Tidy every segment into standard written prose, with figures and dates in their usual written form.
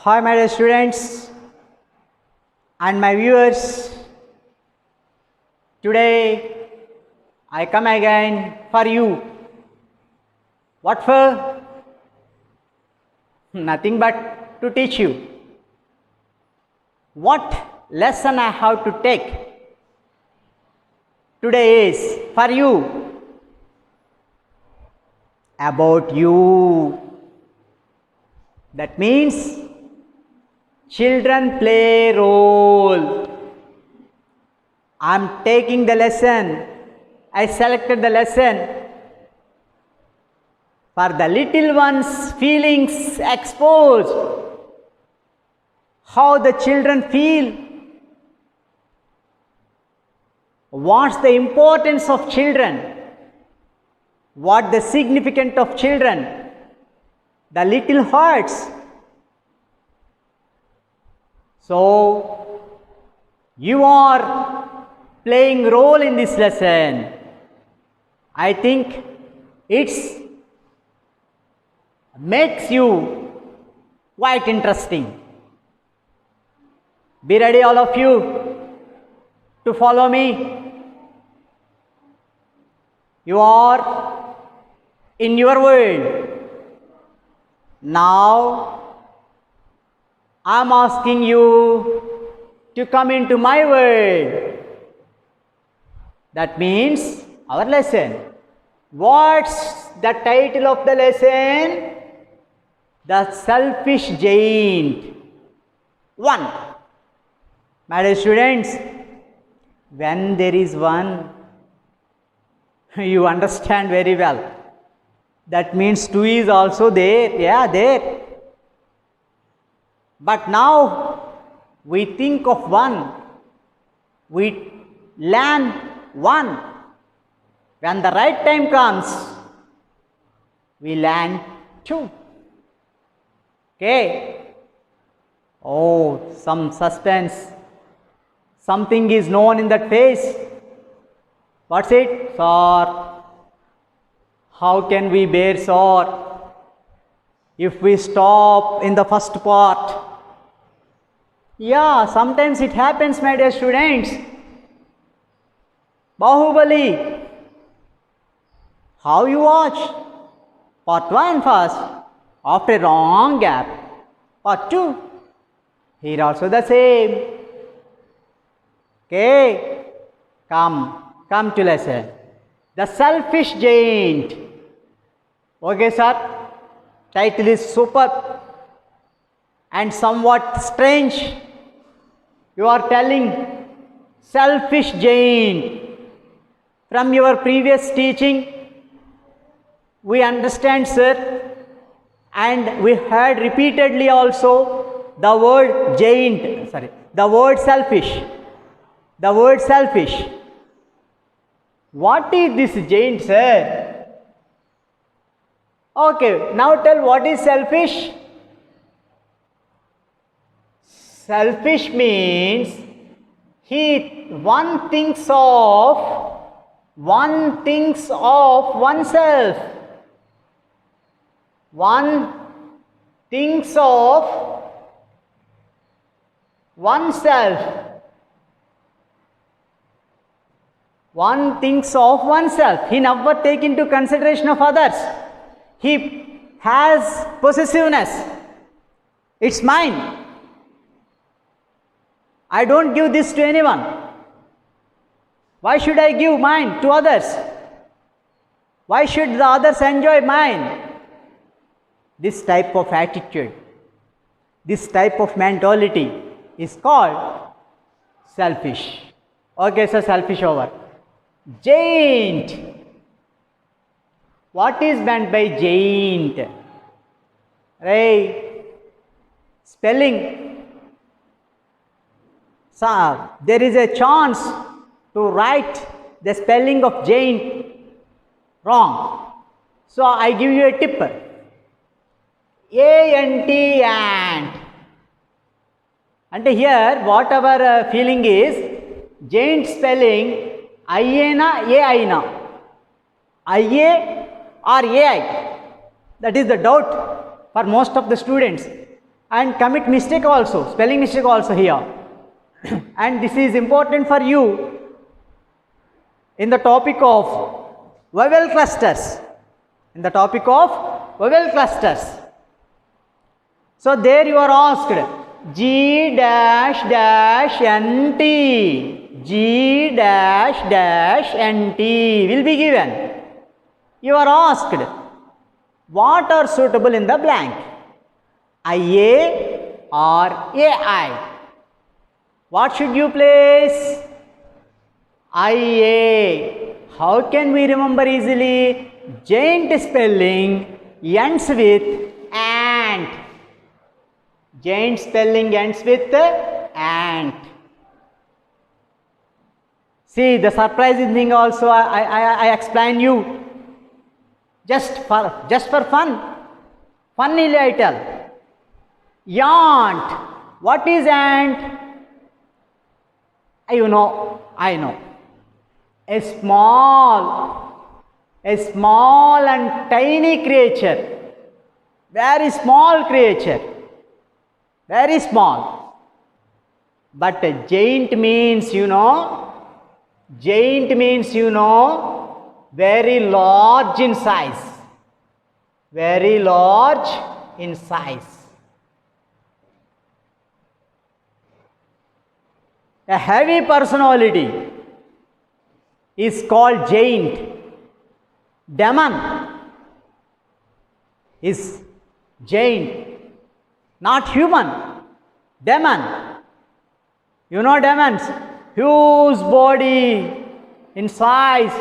Hi, my dear students and my viewers. Today I come again for you. What for? Nothing but to teach you. What lesson I have to take today is for you, about you. That means children play role. I am taking the lesson. I selected the lesson for the little ones' feelings exposed. How the children feel. What's the importance of children? What the significance of children? The little hearts. So, you are playing role in this lesson. I think it's makes you quite interesting. Be ready, all of you, to follow me. You are in your world. Now, I am asking you to come into my world. That means our lesson. What's the title of the lesson? The selfish giant. 1. My dear students, when there is one, you understand very well. That means 2 is also there. Yeah, there. But now we think of 1. We learn 1. When the right time comes, we learn 2. Okay? Oh, some suspense. Something is known in that face. What's it? Sir. How can we bear sir if we stop in the first part? Yeah, sometimes it happens, my dear students. Bahubali. How you watch? Part 1 first. After a long gap. Part 2. Here also the same. Okay. Come to lesson. The selfish giant. Okay, sir. Title is superb and somewhat strange. You are telling selfish giant. From your previous teaching, we understand, sir, and we heard repeatedly also the word giant, the word selfish. The word selfish. What is this giant, sir? Okay, now tell what is selfish. Selfish means one thinks of oneself. One thinks of oneself. One thinks of oneself. He never takes into consideration of others. He has possessiveness. It's mine. I don't give this to anyone. Why should I give mine to others? Why should the others enjoy mine? This type of attitude, this type of mentality is called selfish. Okay, so selfish over. Giant. What is meant by giant? Right? Spelling. So, there is a chance to write the spelling of giant wrong. So, I give you a tip. A-N-T, ant. And here, whatever feeling is, giant spelling, I-A-na, A-I-na. I-A or A-I. That is the doubt for most of the students. and commit mistake also, spelling mistake also here. And this is important for you in the topic of vowel clusters. In the topic of vowel clusters. So there you are asked G dash dash NT. G dash dash NT will be given. You are asked what are suitable in the blank? IA or AI? What should you place? IA. How can we remember easily? Giant spelling ends with ant. Giant spelling ends with ant. See, the surprising thing also I explain you. Just for fun. Funnily I tell. Ant. What is ant? You know, I know. A small and tiny creature. Very small creature. Very small. But a giant means, very large in size. Very large in size. A heavy personality is called giant. Demon is giant, not human. Demon. You know demons? Huge body in size,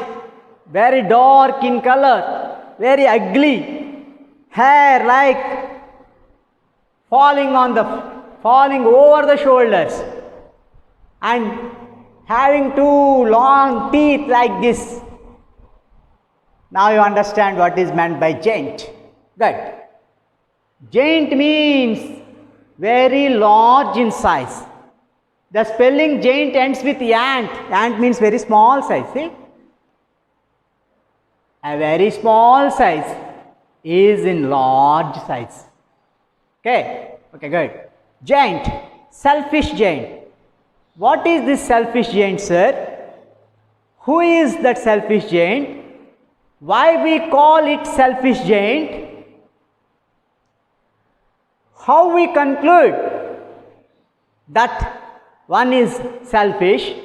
very dark in color, very ugly, hair like falling over the shoulders, and having two long teeth like this. Now you understand what is meant by giant. Good. Giant means very large in size. The spelling giant ends with ant. Ant means very small size. See? A very small size is in large size. Okay? Okay, good. Giant. Selfish giant. What is this selfish giant, sir? Who is that selfish giant? Why we call it selfish giant? How we conclude that one is selfish?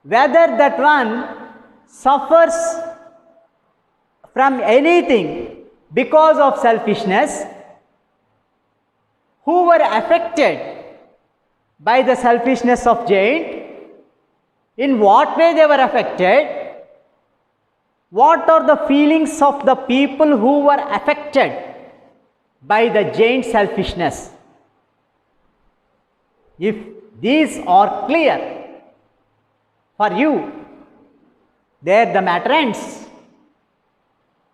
Whether that one suffers from anything because of selfishness, who were affected by the selfishness of giant, in what way they were affected, what are the feelings of the people who were affected by the giant selfishness. If these are clear for you, there the matter ends.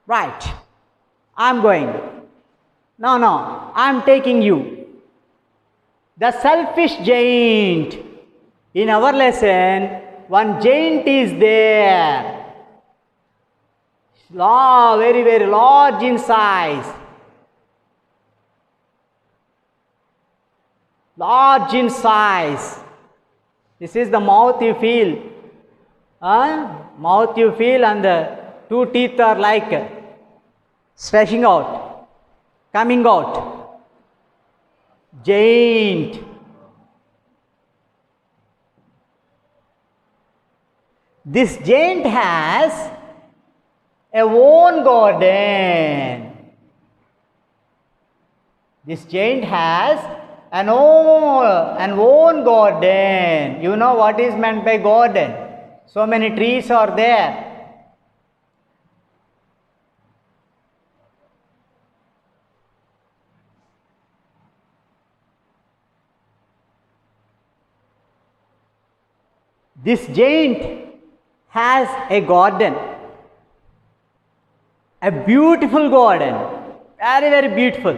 Right, I am going. No, I am taking you. The selfish giant. In our lesson, one giant is there. Very, very large in size. Large in size. This is the mouth you feel. Mouth you feel, and the two teeth are like stretching out, coming out. Giant. This giant has a own garden. This giant has an own garden. You know what is meant by garden? So many trees are there. This giant has a garden, a beautiful garden, very, very beautiful.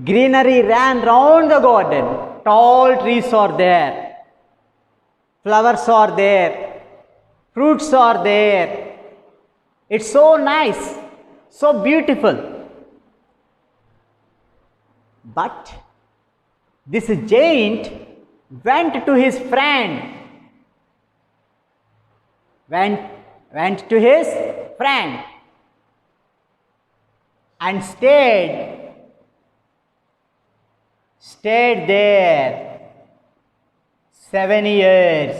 Greenery ran round the garden. Tall trees are there, flowers are there, fruits are there. It's so nice, so beautiful. But this giant went to his friend, went to his friend and stayed there 7 years.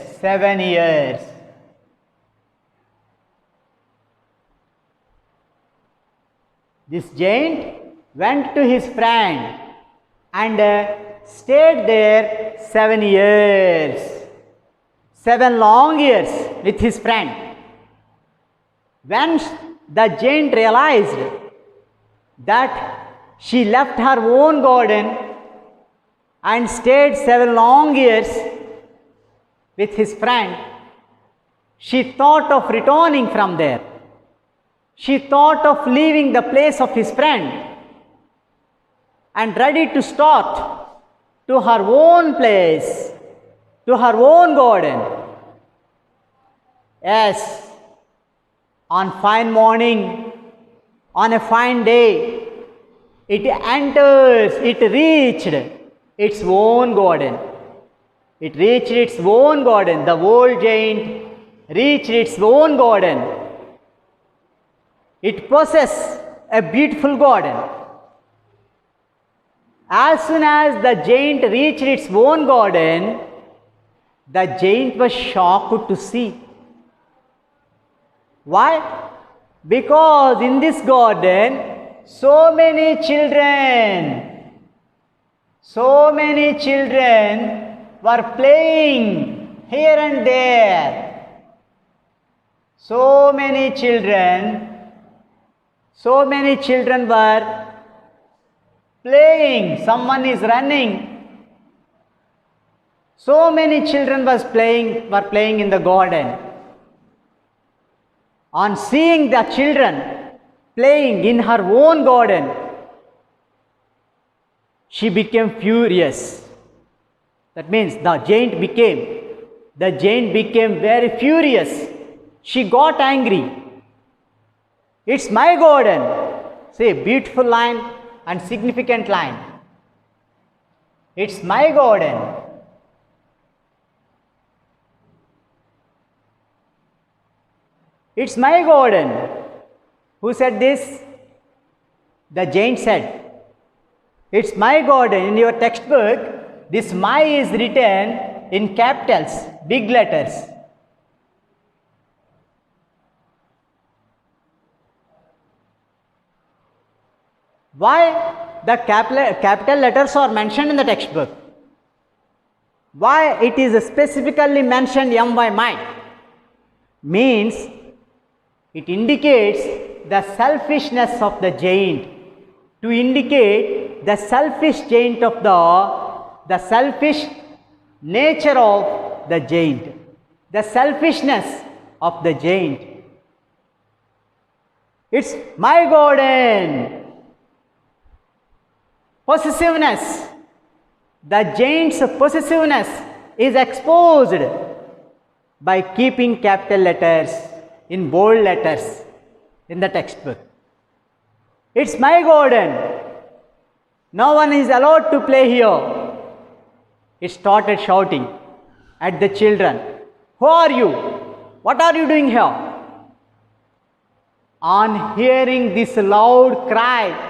This giant went to his friend and stayed there 7 years, 7 long years with his friend. When the giant realized that she left her own garden and stayed 7 long years with his friend, she thought of returning from there. She thought of leaving the place of his friend and ready to start to her own place, to her own garden. Yes, on fine morning, on a fine day, it reached its own garden. It reached its own garden. The old giant reached its own garden. It possessed a beautiful garden. As soon as the giant reached its own garden, the giant was shocked to see. Why? Because in this garden, so many children were playing here and there. So many children were playing. Someone is running. So many children were playing in the garden. On seeing the children playing in her own garden, she became furious. That means the giant became very furious. She got angry. It's my garden. See, beautiful line and significant line. It's my garden. It's my garden. Who said this? The giant said. It's my garden. In your textbook, this my is written in capitals, big letters. Why the capital letters are mentioned in the textbook? Why it is specifically mentioned my my? Means it indicates the selfishness of the giant, to indicate the selfish giant of the selfish nature of the giant, the selfishness of the giant. It's my garden. Possessiveness. The giant's possessiveness is exposed by keeping capital letters in bold letters in the textbook. It's my garden. No one is allowed to play here. It started shouting at the children. Who are you? What are you doing here? On hearing this loud cry,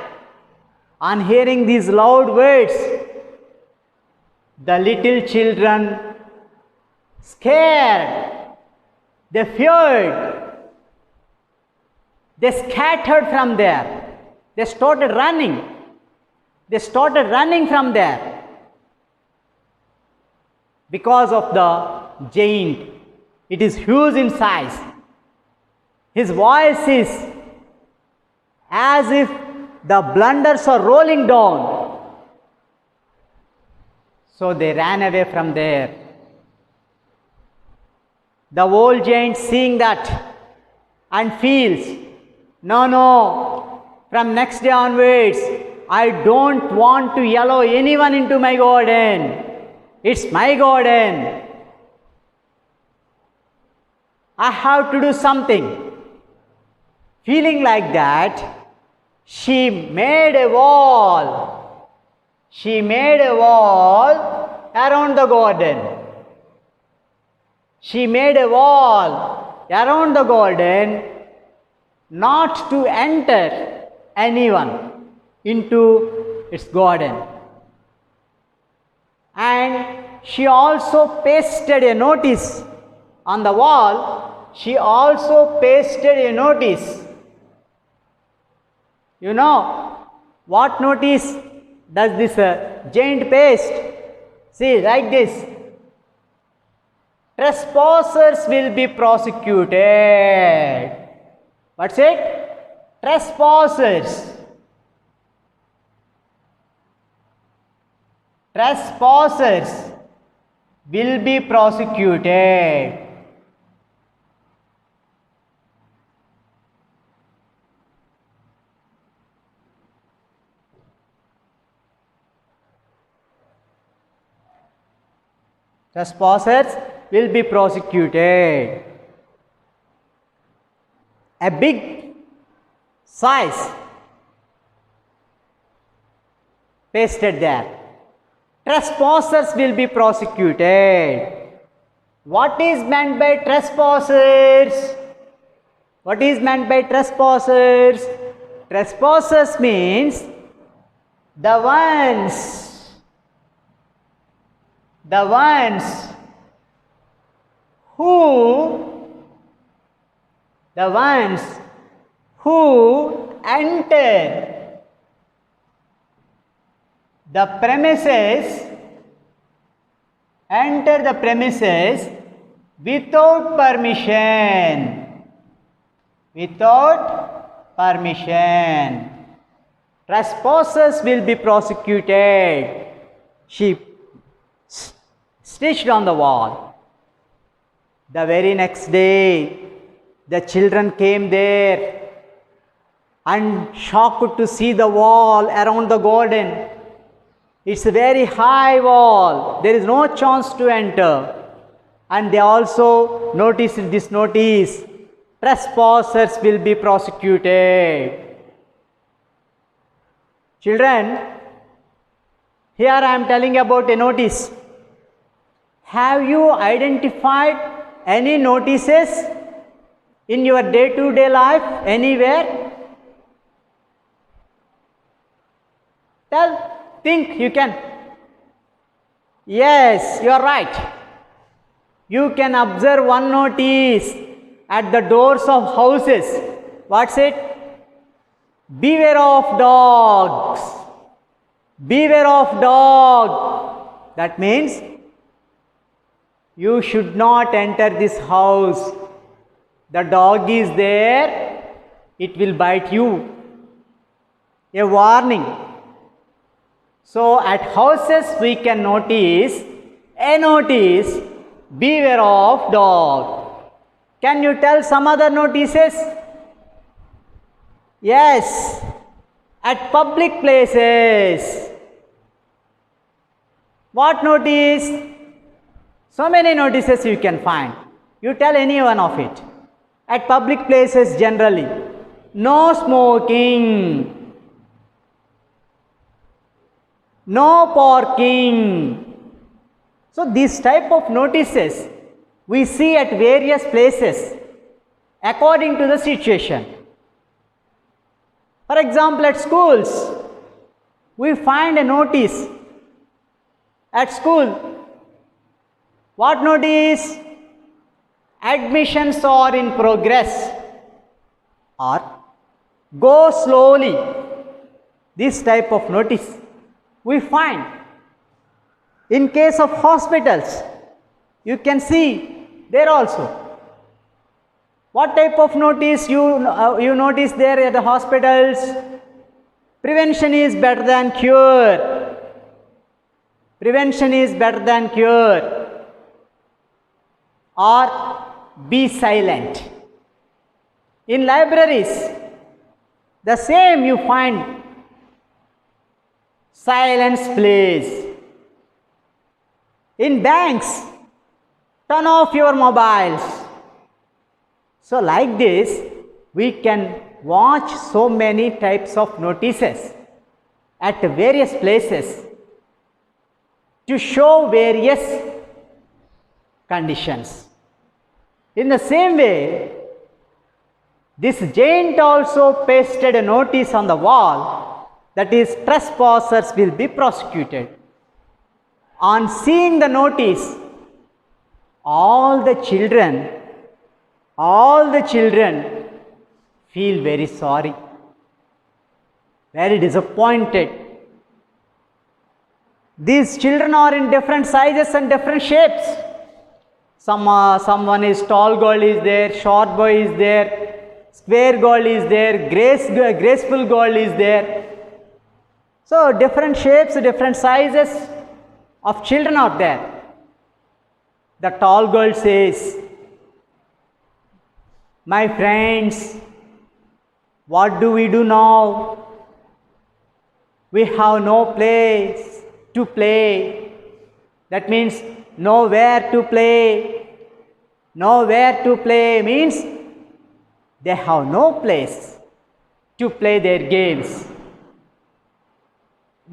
on hearing these loud words, the little children scared, they feared, they scattered from there, they started running from there because of the giant. It is huge in size. His voice is as if the blunders are rolling down. So they ran away from there. The old giant seeing that and feels, no, from next day onwards, I don't want to allow anyone into my garden. It's my garden. I have to do something. Feeling like that, she made a wall. She made a wall around the garden. She made a wall around the garden not to enter anyone into its garden. And she also pasted a notice on the wall. She also pasted a notice. You know what notice does this giant paste? See, like this. Trespassers will be prosecuted. What's it? Trespassers. Trespassers will be prosecuted. Trespassers will be prosecuted. A big size pasted there. Trespassers will be prosecuted. What is meant by trespassers? What is meant by trespassers? Trespassers means the ones who enter the premises without permission. Trespassers will be prosecuted. She stitched on the wall. The very next day, the children came there and shocked to see the wall around the garden. It's a very high wall. There is no chance to enter. And they also noticed this notice. Trespassers will be prosecuted. Children, here I am telling about a notice. Have you identified any notices in your day-to-day life anywhere? Think you can. Yes, you are right. You can observe one notice at the doors of houses. What's it? Beware of dogs. Beware of dog. That means you should not enter this house. The dog is there. It will bite you. A warning. So at houses we can notice a notice, beware of dog. Can you tell some other notices? Yes, at public places. What notice? So many notices you can find. You tell any one of it. At public places generally. No smoking. No parking. So this type of notices we see at various places according to the situation. For example, at schools, we find a notice at school. What notice? Admissions are in progress or go slowly. This type of notice we find. In case of hospitals, you can see there also. What type of notice you notice there at the hospitals? Prevention is better than cure. Prevention is better than cure. Or be silent. In libraries, the same you find. Silence please. In banks, turn off your mobiles. So like this, we can watch so many types of notices at various places to show various conditions. In the same way, this giant also pasted a notice on the wall that is, trespassers will be prosecuted. On seeing the notice, all the children feel very sorry, very disappointed. These children are in different sizes and different shapes. Someone is tall girl is there, short boy is there, square girl is there, graceful girl is there. So different shapes, different sizes of children are there. The tall girl says, "My friends, what do we do now? We have no place to play." That means nowhere to play. Nowhere to play means they have no place to play their games.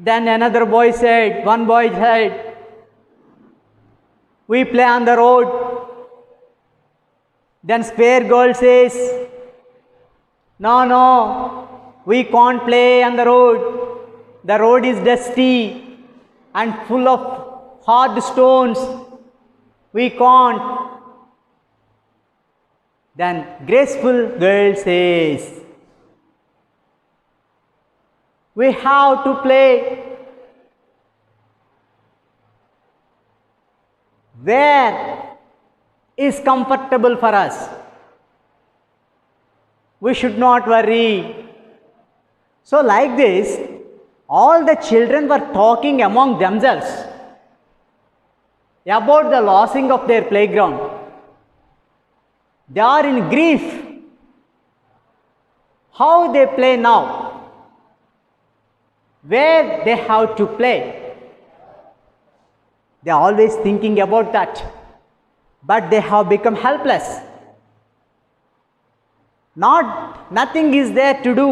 Then another boy said, one boy said, "We play on the road." Then square girl says, No, we can't play on the road. The road is dusty and full of hard stones. We can't." Then graceful girl says, "We have to play where is comfortable for us. We should not worry." So like this, all the children were talking among themselves about the losing of their playground. They are in grief. How they play now? Where they have to play? They are always thinking about that. But they have become helpless. Nothing is there to do.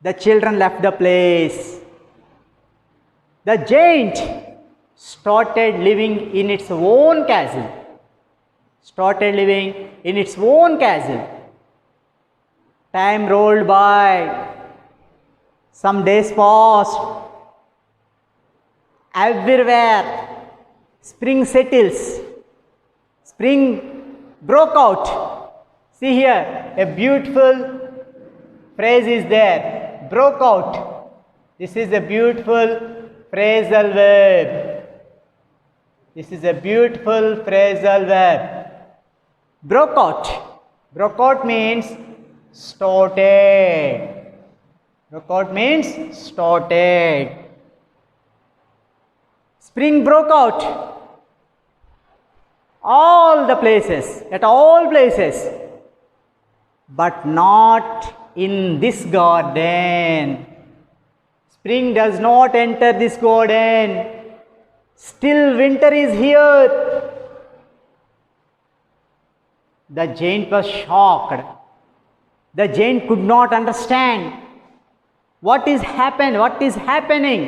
The children left the place. The giant started living in its own castle. Time rolled by. Some days passed. Everywhere spring settles. Spring broke out. See here, a beautiful phrase is there. Broke out. This is a beautiful phrasal verb. Broke out. Broke out means started. Spring broke out. At all places. But not in this garden. Spring does not enter this garden. Still winter is here. The giant was shocked. The giant could not understand what is happening.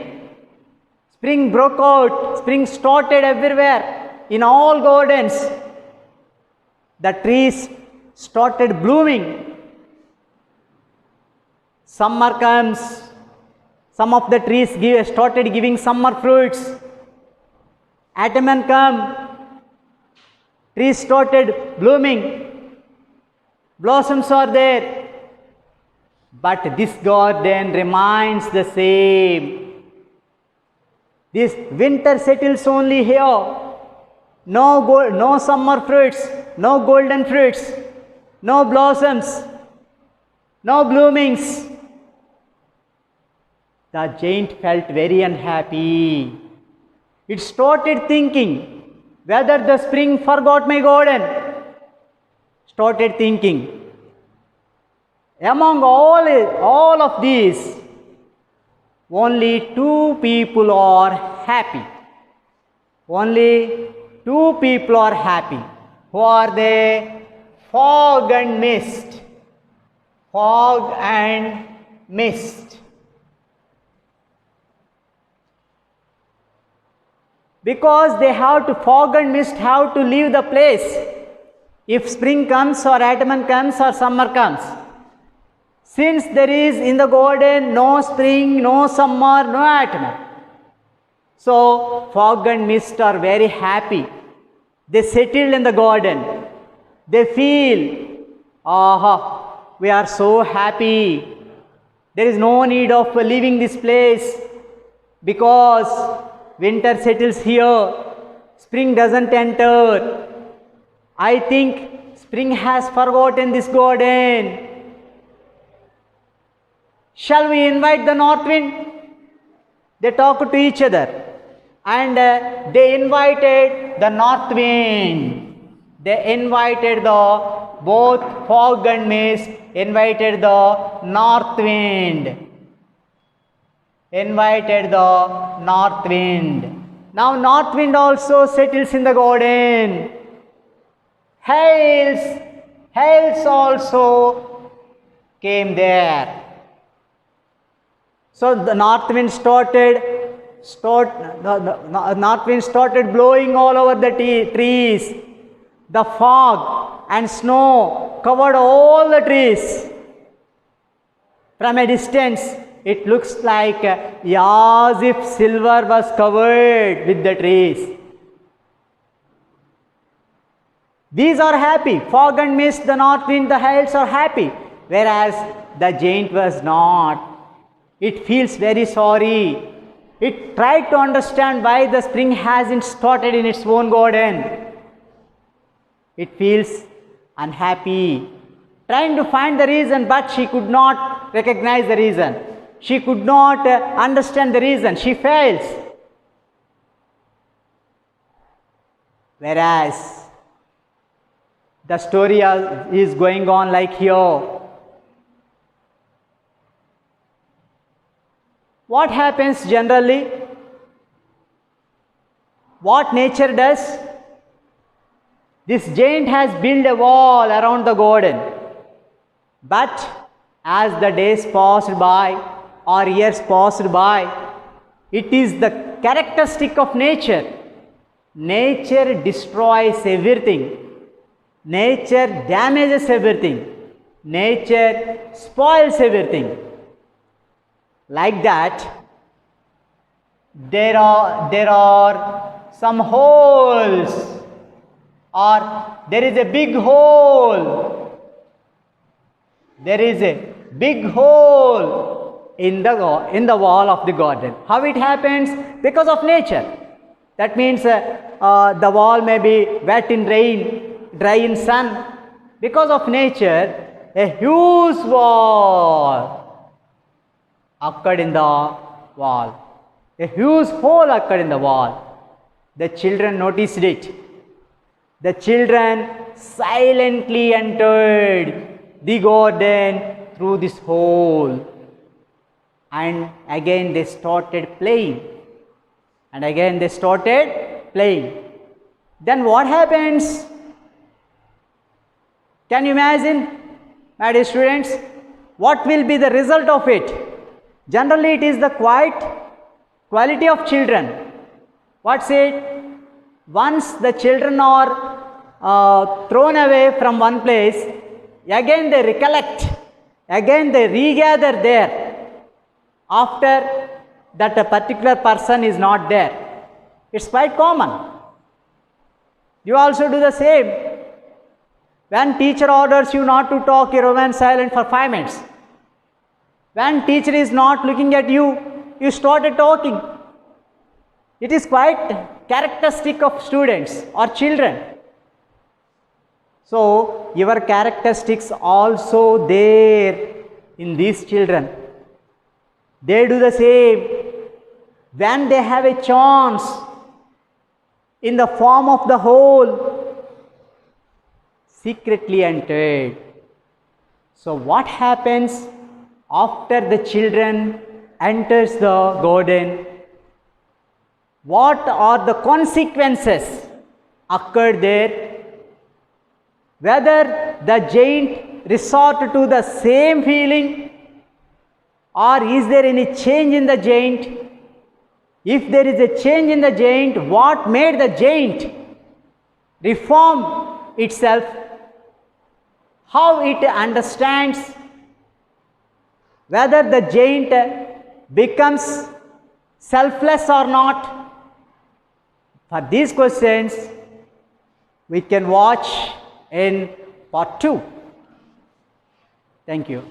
Spring broke out. Spring started everywhere, in all gardens. The trees started blooming. Summer comes. Some of the trees started giving summer fruits. Autumn come. Trees started blooming. Blossoms are there. But this garden remains the same. This winter settles only here. No summer fruits, no golden fruits, no blossoms, no bloomings. The giant felt very unhappy. It started thinking whether the spring forgot my garden. Started thinking, among all of these, only two people are happy. Only two people are happy. Who are they? Fog and mist. Fog and mist. because they have to, fog and mist have to leave the place. If spring comes or autumn comes or summer comes. Since there is in the garden no spring, no summer, no autumn. So fog and mist are very happy. They settled in the garden. They feel, aha, we are so happy. There is no need of leaving this place because winter settles here. Spring doesn't enter. I think spring has forgotten this garden. Shall we invite the north wind? They talk to each other and they invited the north wind. They invited both fog and mist, invited the north wind. Invited the north wind. Now north wind also settles in the garden. Hails also came there. So the north wind started blowing all over the trees. The fog and snow covered all the trees. From a distance, it looks like as if silver was covered with the trees. These are happy. Fog and mist, the north wind, the hails are happy. Whereas the giant was not. It feels very sorry. It tried to understand why the spring hasn't started in its own garden. It feels unhappy. Trying to find the reason, but she could not recognize the reason. She could not understand the reason. She fails. Whereas the story is going on like here. What happens generally? What nature does? This giant has built a wall around the garden. But as the days passed by or years passed by, it is the characteristic of nature. Nature destroys everything. Nature damages everything. Nature spoils everything. Like that, there are some holes, or there is a big hole. There is a big hole in the wall of the garden. How it happens? Because of nature. That means the wall may be wet in rain, dry in sun. Because of nature, a huge wall occurred in the wall. A huge hole occurred in the wall. The children noticed it. The children silently entered the garden through this hole. And again they started playing. And again they started playing. Then what happens? Can you imagine, my dear students? What will be the result of it? Generally, it is the quality of children. What's it? Once the children are thrown away from one place, again they recollect, again they regather there after that a particular person is not there. It's quite common. You also do the same. When teacher orders you not to talk, you remain silent for 5 minutes. When teacher is not looking at you, you started talking. It is quite characteristic of students or children. So, your characteristics also there in these children. They do the same. When they have a chance in the form of the whole, secretly entered. So, what happens? After the children enters the garden, what are the consequences occurred there? Whether the giant resort to the same feeling, or is there any change in the giant? If there is a change in the giant, what made the giant reform itself? How it understands whether the giant becomes selfless or not? For these questions, we can watch in part 2. Thank you.